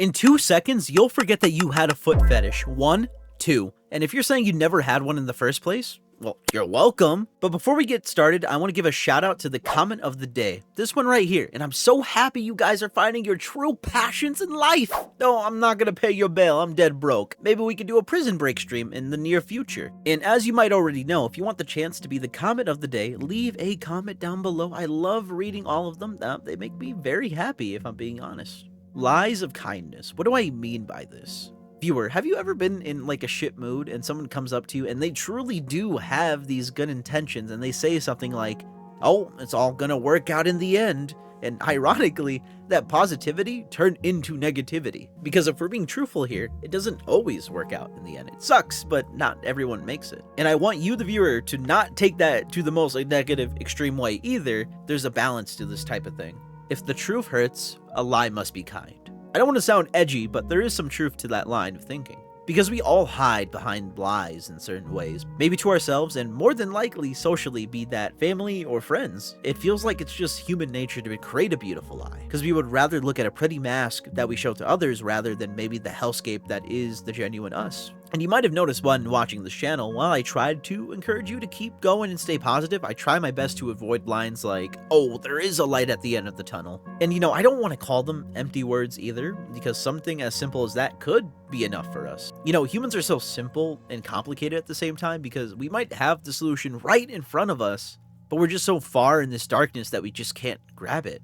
In 2 seconds, you'll forget that you had a foot fetish. 1, 2. And if you're saying you never had one in the first place, well, you're welcome. But before we get started, I want to give a shout out to the comment of the day. This one right here. And I'm so happy you guys are finding your true passions in life. No, I'm not going to pay your bail. I'm dead broke. Maybe we can do a prison break stream in the near future. And as you might already know, if you want the chance to be the comment of the day, leave a comment down below. I love reading all of them. They make me very happy, if I'm being honest. Lies of kindness. What do I mean by this? Viewer, have you ever been in like a shit mood and someone comes up to you and they truly do have these good intentions and they say something like, oh, it's all gonna work out in the end, and ironically, that positivity turned into negativity? Because if we're being truthful here, it doesn't always work out in the end. It sucks, but not everyone makes it. And I want you, the viewer, to not take that to the most negative, extreme way either. There's a balance to this type of thing. If the truth hurts, a lie must be kind. I don't want to sound edgy, but there is some truth to that line of thinking. Because we all hide behind lies in certain ways, maybe to ourselves and more than likely socially, be that family or friends. It feels like it's just human nature to create a beautiful lie, because we would rather look at a pretty mask that we show to others rather than maybe the hellscape that is the genuine us. And you might have noticed when watching this channel, while I tried to encourage you to keep going and stay positive, I try my best to avoid lines like, oh, there is a light at the end of the tunnel. And you know, I don't want to call them empty words either, because something as simple as that could be enough for us. You know, humans are so simple and complicated at the same time, because we might have the solution right in front of us, but we're just so far in this darkness that we just can't grab it.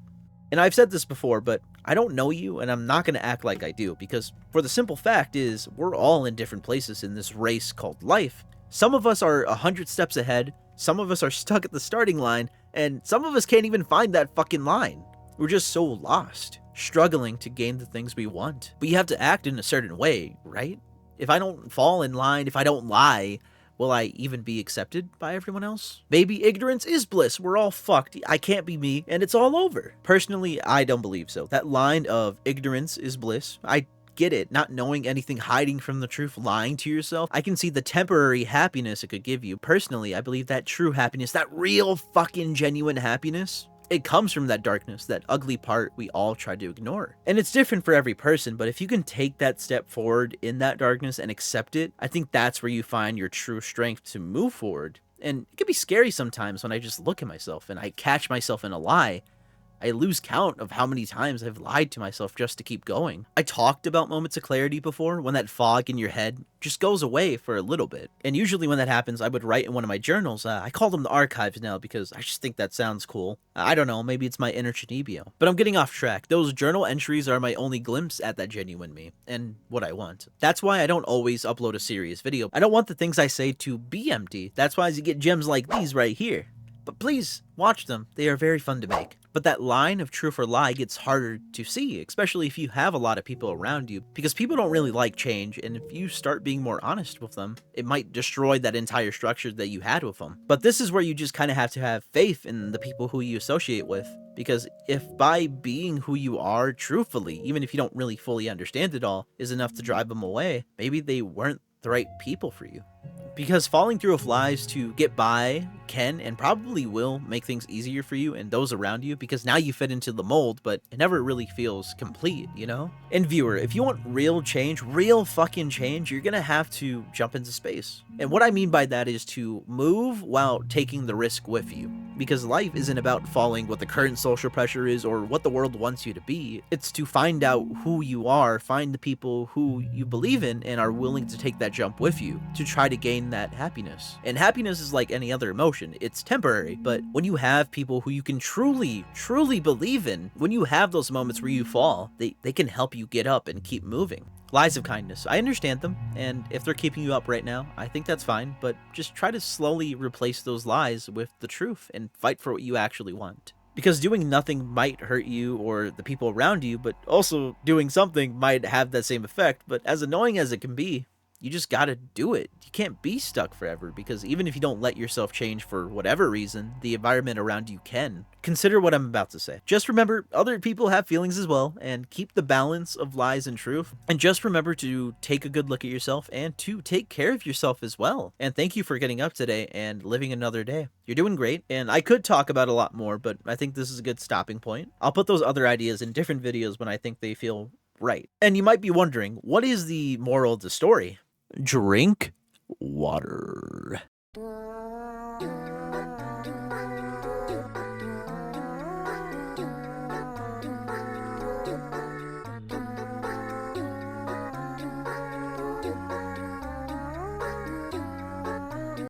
And I've said this before, but I don't know you, and I'm not going to act like I do, because for the simple fact is, we're all in different places in this race called life. Some of us are 100 steps ahead, some of us are stuck at the starting line, and some of us can't even find that fucking line. We're just so lost, struggling to gain the things we want. But you have to act in a certain way, right? If I don't fall in line, if I don't lie, will I even be accepted by everyone else? Maybe ignorance is bliss. We're all fucked. I can't be me, and it's all over. Personally, I don't believe so. That line of ignorance is bliss, I get it. Not knowing anything, hiding from the truth, lying to yourself. I can see the temporary happiness it could give you. Personally, I believe that true happiness, that real fucking genuine happiness, it comes from that darkness, that ugly part we all try to ignore. And it's different for every person, but if you can take that step forward in that darkness and accept it, I think that's where you find your true strength to move forward. And it can be scary sometimes when I just look at myself and I catch myself in a lie. I lose count of how many times I've lied to myself just to keep going. I talked about moments of clarity before, when that fog in your head just goes away for a little bit. And usually when that happens, I would write in one of my journals. I call them the archives now because I just think that sounds cool. I don't know, maybe it's my inner Chinibio. But I'm getting off track. Those journal entries are my only glimpse at that genuine me and what I want. That's why I don't always upload a serious video. I don't want the things I say to be empty. That's why you get gems like these right here. But please, watch them. They are very fun to make. But that line of truth or lie gets harder to see, especially if you have a lot of people around you, because people don't really like change, and if you start being more honest with them, it might destroy that entire structure that you had with them. But this is where you just kind of have to have faith in the people who you associate with, because if by being who you are truthfully, even if you don't really fully understand it all, is enough to drive them away, maybe they weren't the right people for you. Because falling through with lies to get by can and probably will make things easier for you and those around you, because now you fit into the mold, but it never really feels complete, you know? And viewer, if you want real change, real fucking change, you're gonna have to jump into space. And what I mean by that is to move while taking the risk with you. Because life isn't about following what the current social pressure is or what the world wants you to be. It's to find out who you are, find the people who you believe in and are willing to take that jump with you to try to gain that happiness. And happiness is like any other emotion. It's temporary, but when you have people who you can truly believe in, when you have those moments where you fall, they can help you get up and keep moving. Lies of kindness. I understand them, and if they're keeping you up right now, I think that's fine, but just try to slowly replace those lies with the truth and fight for what you actually want. Because doing nothing might hurt you or the people around you, but also doing something might have that same effect. But as annoying as it can be, you just gotta do it. You can't be stuck forever, because even if you don't let yourself change for whatever reason, the environment around you can. Consider what I'm about to say. Just remember, other people have feelings as well, and keep the balance of lies and truth. And just remember to take a good look at yourself and to take care of yourself as well. And thank you for getting up today and living another day. You're doing great, and I could talk about a lot more, but I think this is a good stopping point. I'll put those other ideas in different videos when I think they feel right. And you might be wondering, what is the moral of the story? Drink water.